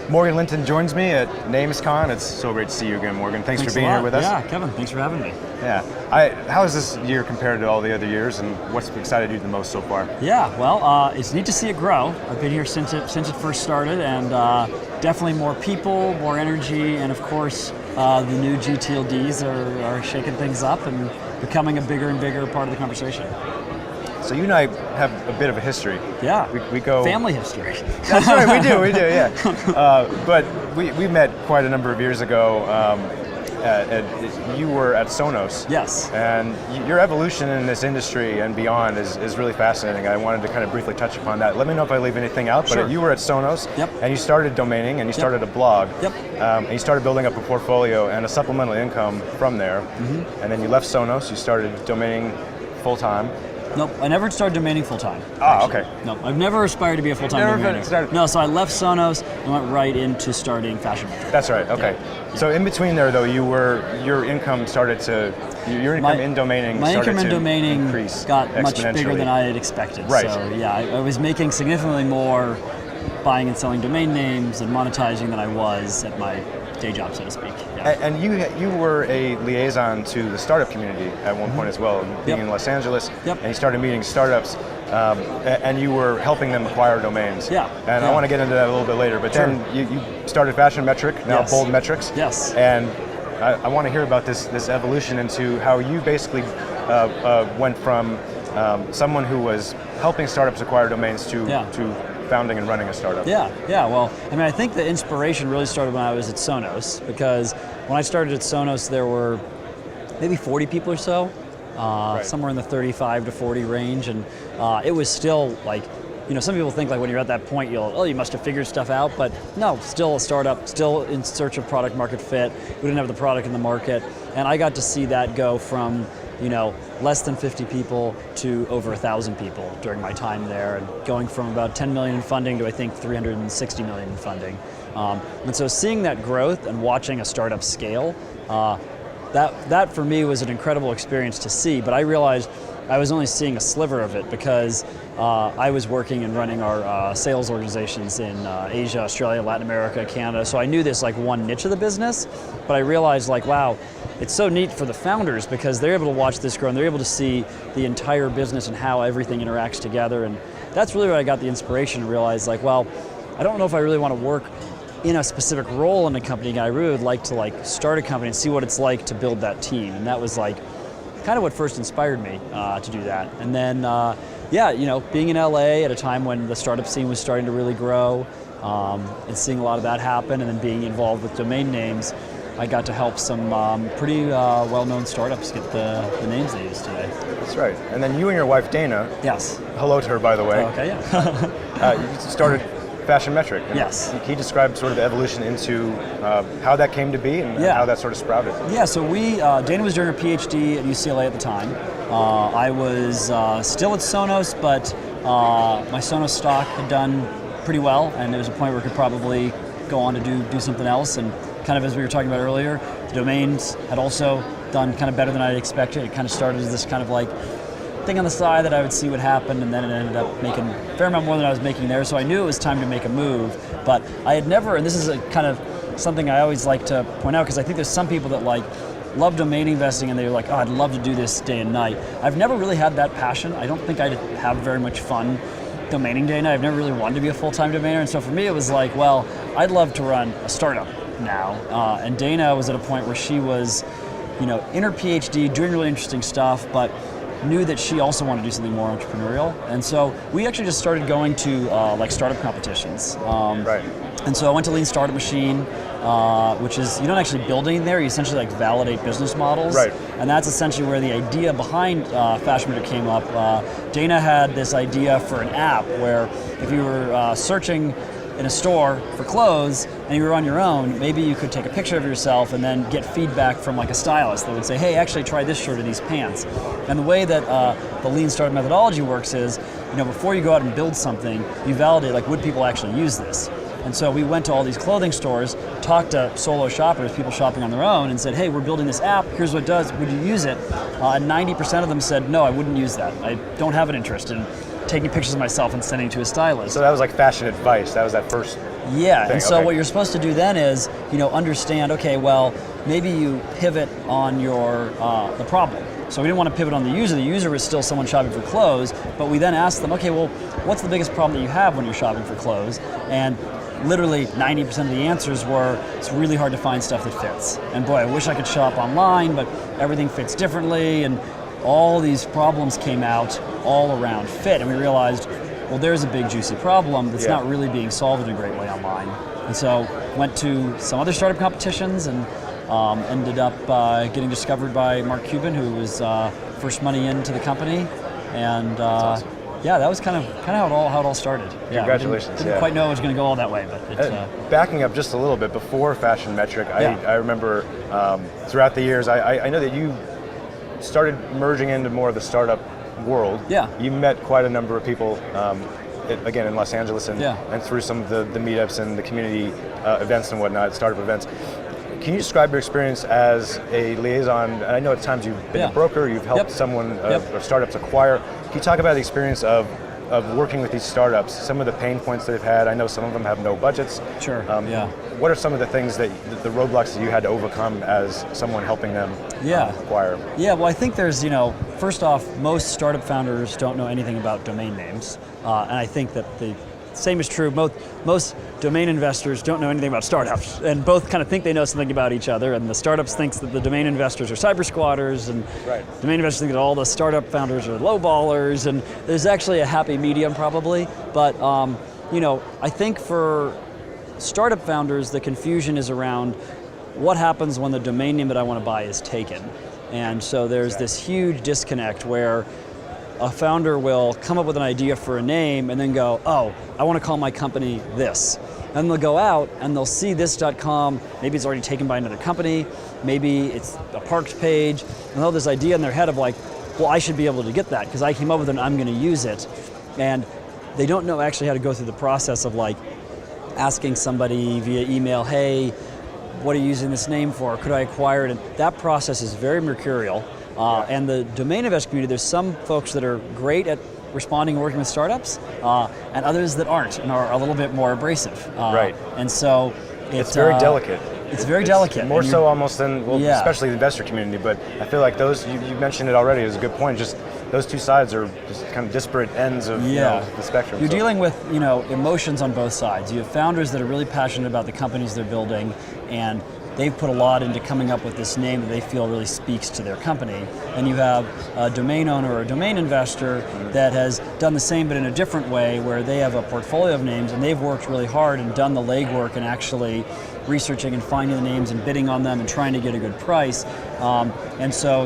Morgan Linton joins me at NamesCon. It's so great to see you again, Morgan. Thanks for being here with us. Yeah, Kevin, thanks for having me. Yeah. How has this year compared to all the other years, and what's excited you the most so far? Yeah, well, it's neat to see it grow. I've been here since it first started, and definitely more people, more energy, and of course, the new GTLDs are shaking things up and becoming a bigger and bigger part of the conversation. So you and I have a bit of a history. Yeah, we go family history. That's right, we do, yeah. But we met quite a number of years ago. You were at Sonos. Yes. And your evolution in this industry and beyond is really fascinating. I wanted to kind of briefly touch upon that. Let me know if I leave anything out, Sure. but you were at Sonos, Yep. and you started domaining, and you started a blog, Yep. And you started building up a portfolio and a supplemental income from there, and then you left Sonos, you started domaining full-time. Nope, I never started domaining full-time. Ah, actually. okay. No, I've never aspired to be a full-time Never domainer. started- No, so I left Sonos and went right into starting Fashion Metric. That's right, okay. Yeah. So in between there though, your income started to, your income in domaining My started income in to domaining increase got much bigger exponentially. than I had expected. Right. So yeah, I was making significantly more buying and selling domain names and monetizing than I was at my day job, so to speak. Yeah. And you were a liaison to the startup community at one point as well, being Yep. in Los Angeles, Yep. and you started meeting startups, and you were helping them acquire domains. Yeah. And I Yeah. want to get into that a little bit later, but Sure. then you started Fashion Metric, now Yes. Bold Metrics. Yes. And I want to hear about this evolution into how you basically went from someone who was helping startups acquire domains to founding and running a startup. Yeah, well, I mean, I think the inspiration really started when I was at Sonos, because when I started at Sonos, there were maybe 40 people or so, somewhere in the 35 to 40 range, and it was still like, some people think like when you're at that point, you must have figured stuff out, but no, still a startup, still in search of product market fit. We didn't have the product in the market, and I got to see that go from less than 50 people to over 1,000 people during my time there, and going from about 10 million in funding to I think 360 million in funding. And so seeing that growth and watching a startup scale, that for me was an incredible experience to see, but I realized I was only seeing a sliver of it because I was working and running our sales organizations in Asia, Australia, Latin America, Canada, so I knew this like one niche of the business, but I realized like, wow, it's so neat for the founders because they're able to watch this grow and they're able to see the entire business and how everything interacts together, and that's really where I got the inspiration to realize like, well, I don't know if I really want to work in a specific role in a company. I really would like to start a company and see what it's like to build that team, and that was like kind of what first inspired me to do that. And then, being in LA at a time when the startup scene was starting to really grow, and seeing a lot of that happen, and then being involved with domain names, I got to help some pretty well-known startups get the names they use today. That's right. And then you and your wife, Daina. Yes. Hello to her, by the way. Okay, yeah. You started Fashion Metric. Yes. Can you describe sort of the evolution into how that came to be and how that sort of sprouted? Yeah, so Daina was doing her PhD at UCLA at the time. I was still at Sonos, but my Sonos stock had done pretty well, and there was a point where I could probably go on to do something else, and kind of as we were talking about earlier, the domains had also done kind of better than I expected. It kind of started as this kind of like thing on the side that I would see what happened, and then it ended up making a fair amount more than I was making there, so I knew it was time to make a move, but I had never, and this is a kind of something I always like to point out, because I think there's some people that love domain investing and they're like, oh, I'd love to do this day and night. I've never really had that passion. I don't think I'd have very much fun domaining day and night. I've never really wanted to be a full-time domainer, and so for me it was like, well, I'd love to run a startup now. And Daina was at a point where she was, in her PhD, doing really interesting stuff, but knew that she also wanted to do something more entrepreneurial. And so we actually just started going to startup competitions. Right. And so I went to Lean Startup Machine, which is, you don't actually build anything there, you essentially validate business models. Right. And that's essentially where the idea behind Fashion Metric came up. Daina had this idea for an app where if you were searching in a store for clothes and you were on your own, maybe you could take a picture of yourself and then get feedback from a stylist that would say, hey, actually try this shirt or these pants. And the way that the Lean Startup methodology works is, before you go out and build something, you validate would people actually use this? And so we went to all these clothing stores, talked to solo shoppers, people shopping on their own, and said, hey, we're building this app, here's what it does, would you use it? And 90% of them said, no, I wouldn't use that. I don't have an interest in taking pictures of myself and sending to a stylist. So that was like fashion advice. That was that first Yeah, thing. and so okay. what you're supposed to do then is, understand, okay, well, maybe you pivot on your the problem. So we didn't want to pivot on the user. The user was still someone shopping for clothes, but we then asked them, okay, well, what's the biggest problem that you have when you're shopping for clothes? And literally 90% of the answers were, it's really hard to find stuff that fits. And boy, I wish I could shop online, but everything fits differently, and all these problems came out all around fit, and we realized, well, there's a big juicy problem that's not really being solved in a great way online. And so went to some other startup competitions and ended up getting discovered by Mark Cuban, who was first money into the company, and awesome. yeah, that was kind of how it all started. Yeah, Congratulations. Didn't quite know it was going to go all that way, but backing up just a little bit, before Fashion Metric, I remember throughout the years, I know that you started merging into more of the startup world. Yeah. You met quite a number of people, again, in Los Angeles, and through some of the meetups and the community events and whatnot, startup events. Can you describe your experience as a liaison? And I know at times you've been a broker, you've helped someone or startups acquire. Can you talk about the experience of working with these startups, some of the pain points they've had? I know some of them have no budgets. Sure, What are some of the things the roadblocks that you had to overcome as someone helping them acquire? Yeah, well, I think there's, first off, most startup founders don't know anything about domain names. And I think that the same is true. Most domain investors don't know anything about startups, and both kind of think they know something about each other. And the startups think that the domain investors are cyber squatters, and domain investors think that all the startup founders are lowballers. And there's actually a happy medium, probably. But I think for startup founders, the confusion is around what happens when the domain name that I want to buy is taken. And so there's this huge disconnect where a founder will come up with an idea for a name and then go, oh, I want to call my company this. And they'll go out and they'll see this.com, maybe it's already taken by another company, maybe it's a parks page, and they'll have this idea in their head of like, well, I should be able to get that because I came up with it and I'm going to use it. And they don't know actually how to go through the process of like asking somebody via email, hey, what are you using this name for? Could I acquire it? And that process is very mercurial. And the domain investor community, there's some folks that are great at responding and working with startups, and others that aren't and are a little bit more abrasive. And so it's very delicate. It's very delicate. More so almost than, especially the investor community, but I feel like those, you mentioned it already, is a good point, just those two sides are just kind of disparate ends of the spectrum. You're dealing with emotions on both sides. You have founders that are really passionate about the companies they're building, and they've put a lot into coming up with this name that they feel really speaks to their company. And you have a domain owner or a domain investor that has done the same but in a different way, where they have a portfolio of names and they've worked really hard and done the legwork and actually researching and finding the names and bidding on them and trying to get a good price. And so,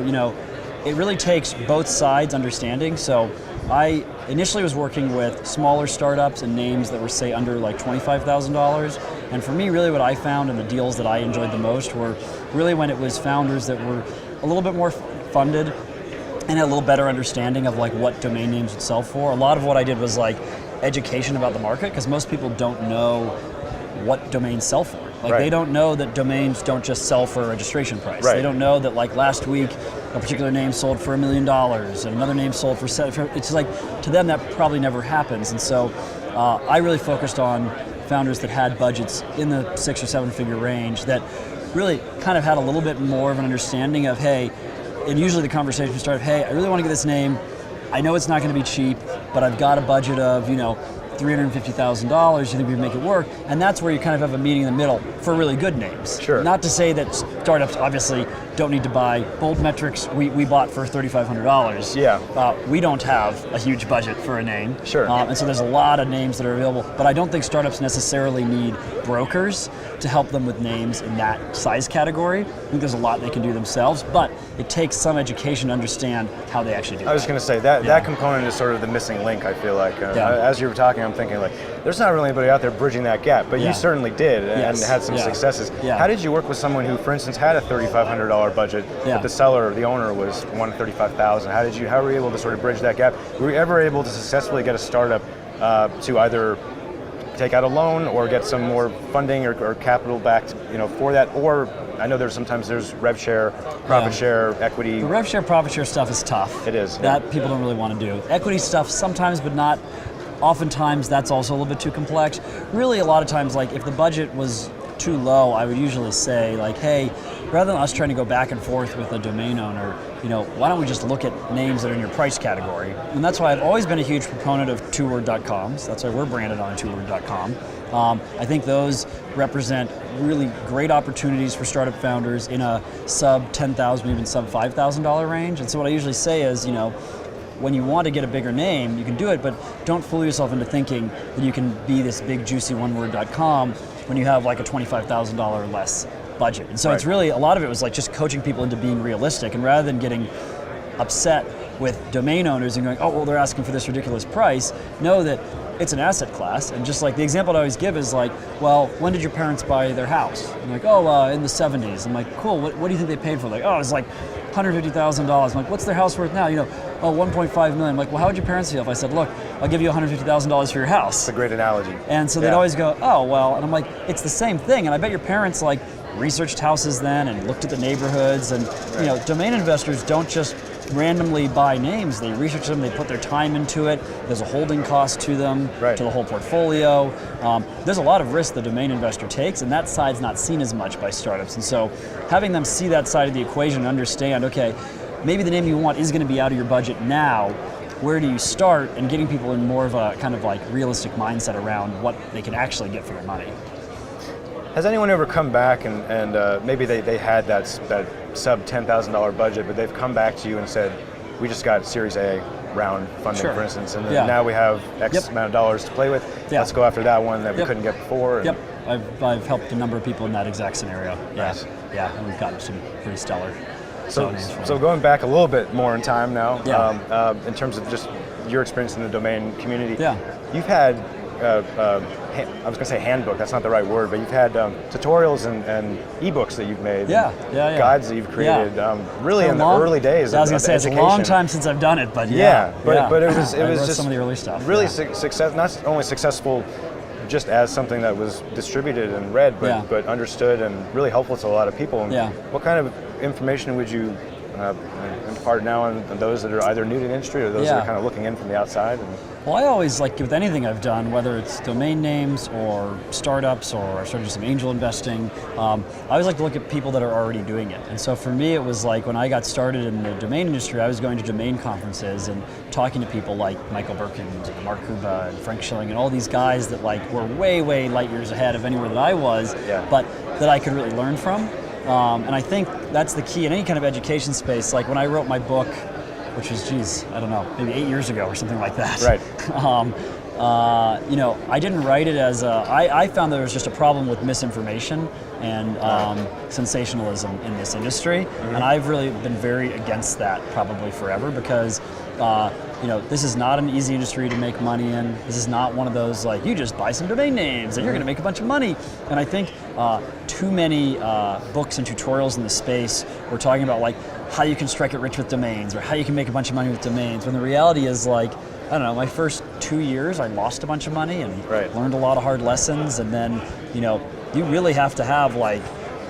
it really takes both sides understanding. So I initially was working with smaller startups and names that were, say, under like $25,000. And for me, really what I found and the deals that I enjoyed the most were really when it was founders that were a little bit more funded and had a little better understanding of like what domain names would sell for. A lot of what I did was like education about the market, because most people don't know what domains sell for. Like they don't know that domains don't just sell for a registration price. They don't know that like last week a particular name sold for $1 million and another name sold for it's like, to them that probably never happens. And so I really focused on founders that had budgets in the 6 or 7 figure range that really kind of had a little bit more of an understanding of, hey, and usually the conversation started, hey, I really want to get this name. I know it's not going to be cheap, but I've got a budget of, $350,000, you think we can make it work? And that's where you kind of have a meeting in the middle for really good names. Sure. Not to say that startups obviously don't need to buy Bold Metrics. We bought for $3,500. Yeah. We don't have a huge budget for a name. Sure. And so there's a lot of names that are available, but I don't think startups necessarily need brokers to help them with names in that size category. I think there's a lot they can do themselves, but it takes some education to understand how they actually do it. I was going to say, that component is sort of the missing link, I feel like. As you were talking, I'm thinking like, there's not really anybody out there bridging that gap, but you certainly did and had some successes. How did you work with someone who, for instance, had a $3,500 budget, but the seller, the owner, was $135,000? How were you able to sort of bridge that gap? Were you ever able to successfully get a startup to either take out a loan or get some more funding or capital backed, for that? Or I know there's rev share, profit share, equity. The rev share, profit share stuff is tough. It is. That people don't really want to do. Equity stuff sometimes, but not. Oftentimes, that's also a little bit too complex. Really, a lot of times, like if the budget was too low, I would usually say like, hey, rather than us trying to go back and forth with a domain owner, why don't we just look at names that are in your price category? And that's why I've always been a huge proponent of twoword.coms. That's why we're branded on twoword.com. I think those represent really great opportunities for startup founders in a sub $10,000, even sub $5,000 range. And so what I usually say is, when you want to get a bigger name, you can do it, but don't fool yourself into thinking that you can be this big juicy oneword.com when you have like a $25,000 less budget. And so It's really, a lot of it was like just coaching people into being realistic, and rather than getting upset with domain owners and going, oh, well, they're asking for this ridiculous price, know that it's an asset class. And just like the example I always give is like, well, when did your parents buy their house? And like, in the 70s. I'm like, cool, what do you think they paid for? Like, it's like $150,000. I'm like, what's their house worth now? 1.5 million. I'm like, well, how would your parents feel if I said, look, I'll give you $150,000 for your house? It's a great analogy. And so they'd always go, oh, well, and I'm like, it's the same thing. And I bet your parents like researched houses then and looked at the neighborhoods, and domain investors don't just randomly buy names. They research them, they put their time into it. There's a holding cost to them, to the whole portfolio. There's a lot of risk the domain investor takes, and that side's not seen as much by startups. And so having them see that side of the equation and understand, okay, maybe the name you want is going to be out of your budget now, where do you start, and getting people in more of a kind of like realistic mindset around what they can actually get for their money. Has anyone ever come back and maybe they had that sub $10,000 budget, but they've come back to you and said, we just got Series A round funding, for instance, and now we have X amount of dollars to play with. Let's go after that one that we couldn't get before. And I've helped a number of people in that exact scenario. Nice. And we've gotten some pretty stellar. So going back a little bit more in time now, in terms of just your experience in the domain community, you've had, I was going to say handbook, that's not the right word, but you've had tutorials and ebooks that you've made, guides that you've created, really in the early days. I was going to say, it's a long time since I've done it, but but it was just some of the early stuff. Really not only successful just as something that was distributed and read, but understood and really helpful to a lot of people. And what kind of information would you impart now on those that are either new to the industry or those that are kind of looking in from the outside? Well, I always, like with anything I've done, whether it's domain names or startups or I started some angel investing, I always like to look at people that are already doing it. And so for me, it was like when I got started in the domain industry, I was going to domain conferences and talking to people like Michael Berkins and Mark Kuba and Frank Schilling and all these guys that like were way, way light years ahead of anywhere that I was, but that I could really learn from. And I think that's the key in any kind of education space. Like when I wrote my book, which was, I don't know, maybe 8 years ago or something like that. Right. I didn't write it as I found there was just a problem with misinformation and sensationalism in this industry. Mm-hmm. And I've really been very against that probably forever because this is not an easy industry to make money in. This is not one of those like, you just buy some domain names and you're gonna make a bunch of money. And I think too many books and tutorials in the space were talking about like how you can strike it rich with domains or how you can make a bunch of money with domains, when the reality is like, I don't know, my first 2 years I lost a bunch of money and learned a lot of hard lessons, and then you really have to have like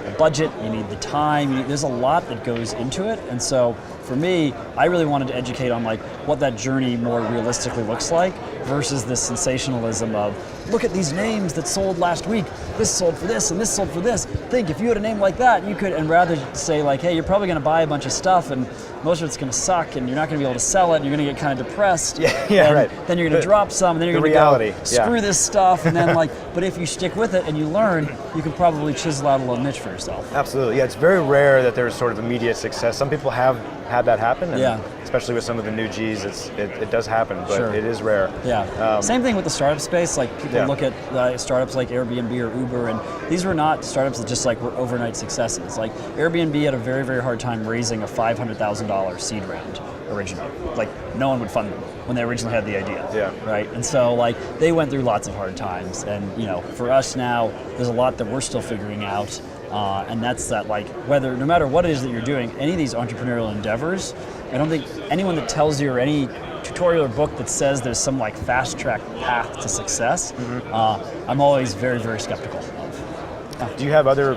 a budget, you need the time, there's a lot that goes into it. And so for me, I really wanted to educate on like what that journey more realistically looks like versus this sensationalism of, look at these names that sold last week, this sold for this and this sold for this. Think if you had a name like that, you could, and rather say like, hey, you're probably gonna buy a bunch of stuff and most of it's gonna suck and you're not gonna be able to sell it and you're gonna get kind of depressed. Then you're gonna drop some and then you're gonna go, screw this stuff, and then like, but if you stick with it and you learn, you can probably chisel out a little niche for yourself. Absolutely, it's very rare that there's sort of immediate success. Some people have had that happen, and especially with some of the new Gs, it does happen, but it is rare. Same thing with the startup space. Like people look at startups like Airbnb or Uber, and these were not startups that just like were overnight successes. Like Airbnb had a very, very hard time raising a $500,000 seed round originally. Like no one would fund them when they originally had the idea. Right. And so like they went through lots of hard times, and for us now, there's a lot that we're still figuring out. And that's that, like, no matter what it is that you're doing, any of these entrepreneurial endeavors, I don't think anyone that tells you, or any tutorial or book that says there's some like fast track path to success, I'm always very, very skeptical of. Do you have other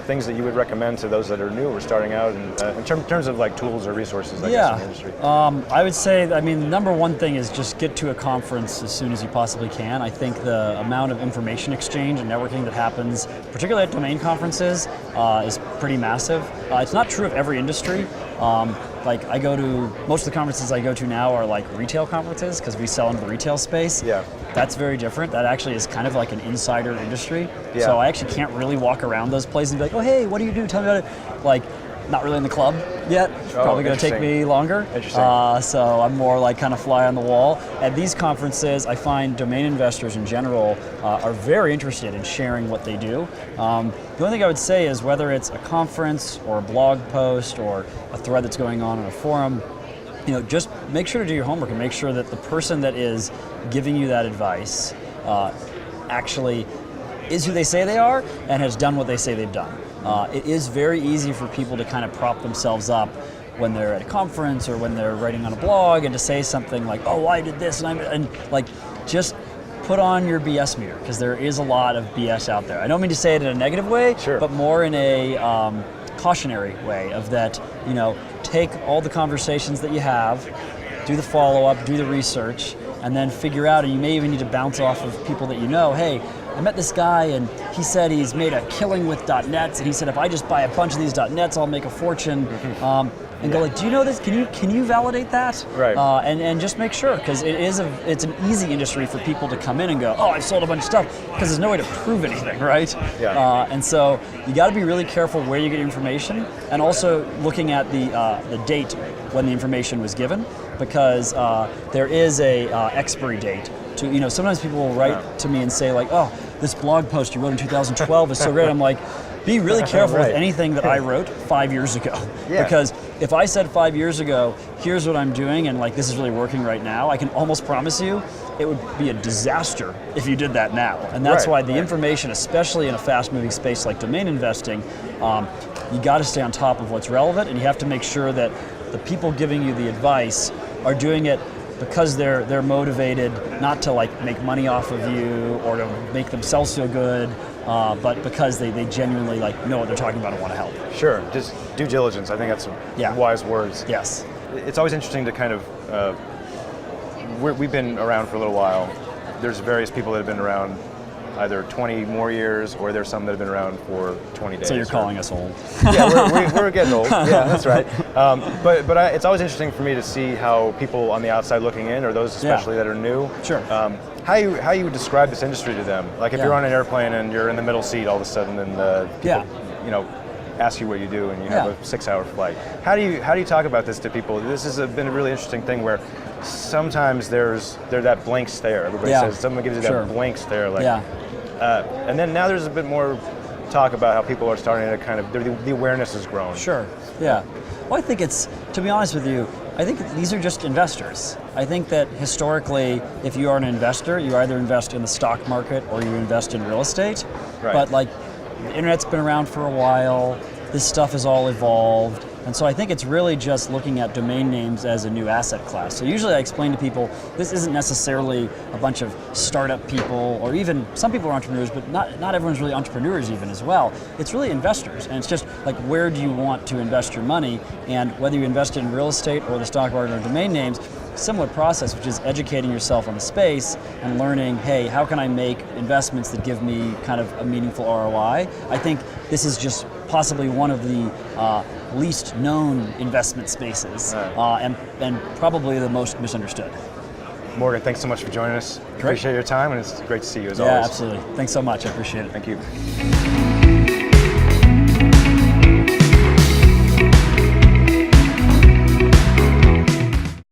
things that you would recommend to those that are new or starting out, in terms of like tools or resources, I guess, in the industry? I would say, I mean, the number one thing is just get to a conference as soon as you possibly can. I think the amount of information exchange and networking that happens, particularly at domain conferences, is pretty massive. It's not true of every industry. Like I go to, most of the conferences I go to now are like retail conferences because we sell into the retail space. Yeah. That's very different. That actually is kind of like an insider industry. Yeah. So I actually can't really walk around those places and be like, oh hey, what do you do? Tell me about it. Like, not really in the club yet. Probably going to take me longer. Interesting. So I'm more like kind of fly on the wall. At these conferences, I find domain investors in general are very interested in sharing what they do. The only thing I would say is whether it's a conference or a blog post or a thread that's going on a forum, just make sure to do your homework and make sure that the person that is giving you that advice actually is who they say they are and has done what they say they've done. It is very easy for people to kind of prop themselves up when they're at a conference or when they're writing on a blog and to say something like, oh, I did this, and like, just put on your BS meter, because there is a lot of BS out there. I don't mean to say it in a negative way, sure, but more in a cautionary way of that, take all the conversations that you have, do the follow-up, do the research, and then figure out, and you may even need to bounce off of people that hey, I met this guy and he said he's made a killing with .nets, and he said if I just buy a bunch of these .nets, I'll make a fortune. And go like, do you know this? Can you validate that? Right. And just make sure, because it's an easy industry for people to come in and go, oh, I've sold a bunch of stuff, because there's no way to prove anything, right? Yeah. And so you got to be really careful where you get information, and also looking at the date when the information was given, because there is a expiry date. To sometimes people will write to me and say like, oh, this blog post you wrote in 2012 is so great. I'm like, be really careful with anything that I wrote 5 years ago. Yeah. Because if I said 5 years ago, here's what I'm doing and like this is really working right now, I can almost promise you it would be a disaster if you did that now. And that's why the information, especially in a fast-moving space like domain investing, you got to stay on top of what's relevant, and you have to make sure that the people giving you the advice are doing it because they're motivated not to like make money off of you or to make themselves feel good, but because they genuinely like know what they're talking about and want to help. Sure, just due diligence. I think that's wise words. Yes. It's always interesting to kind of, we've been around for a little while. There's various people that have been around either 20 more years, or there's some that have been around for 20 days. So you're calling us old. Yeah, we're getting old. Yeah, that's right. But it's always interesting for me to see how people on the outside looking in, or those especially that are new, sure, how you would describe this industry to them. Like if you're on an airplane and you're in the middle seat all of a sudden, and people, ask you what you do, and you have a 6-hour flight. How do you talk about this to people? This has been a really interesting thing where sometimes there's that blank stare. Everybody says, someone gives you that blank stare, like. And then now there's a bit more talk about how people are starting to kind of, the awareness has grown. Sure, yeah. Well, I think to be honest with you, I think these are just investors. I think that historically, if you are an investor, you either invest in the stock market or you invest in real estate. Right. But like, the internet's been around for a while, this stuff has all evolved, and so I think it's really just looking at domain names as a new asset class. So usually I explain to people, this isn't necessarily a bunch of startup people, or even some people are entrepreneurs, but not everyone's really entrepreneurs even as well. It's really investors, and it's just like, where do you want to invest your money? And whether you invest in real estate or the stock market or domain names, similar process, which is educating yourself on the space and learning, hey, how can I make investments that give me kind of a meaningful ROI? I think this is just possibly one of the least known investment spaces, and probably the most misunderstood. Morgan, thanks so much for joining us. Great. Appreciate your time, and it's great to see you as always. Yeah, absolutely. Thanks so much. I appreciate it. Thank you.